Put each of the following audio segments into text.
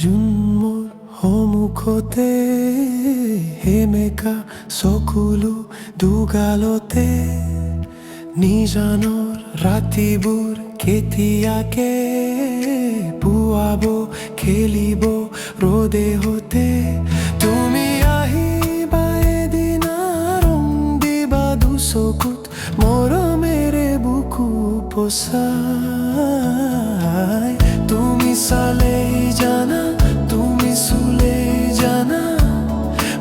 জুন্মৰ সন্মুখতে সেমেকা চকুলো দুগালতে নিজানৰ ৰাতিবোৰ কেতিয়াকে পুৱাব খেলিব ৰ'দে হতে তুমি আহিবা এদিনা ৰং দিবা দুচকুত মৰমেৰে বুকু পচাই তুমি চালেই জানা তুমি চুলেই জানা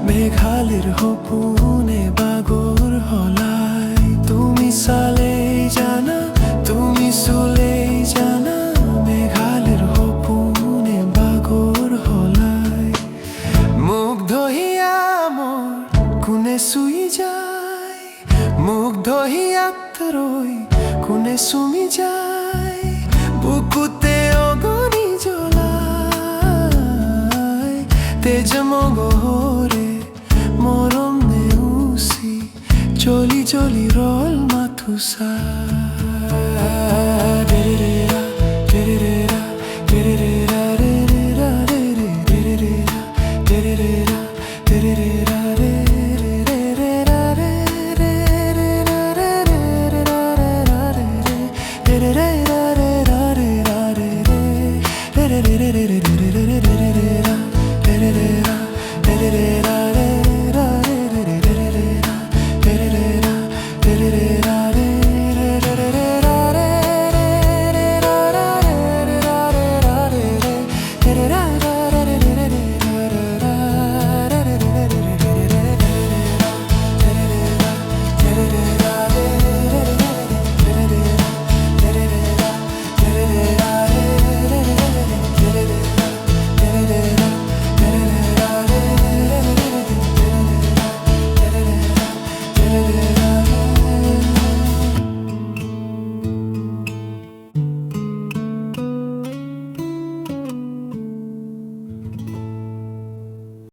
মেঘালীৰ সপোনে বাগৰ হলাই তুমি চালেই জানা তুমি চুলেই জানা মেঘালীৰ সপোনে বাগৰ হলাই মুগ্ধ হিয়া মোৰ কোনে চুই যায় মুগ্ধ হিয়াত ৰৈ কোনে চুমি যায় বুকুতে অগনি জ্বলাই তেজ মগহৰে মৰম নেউচি চলি চলি ৰল মাথো চাই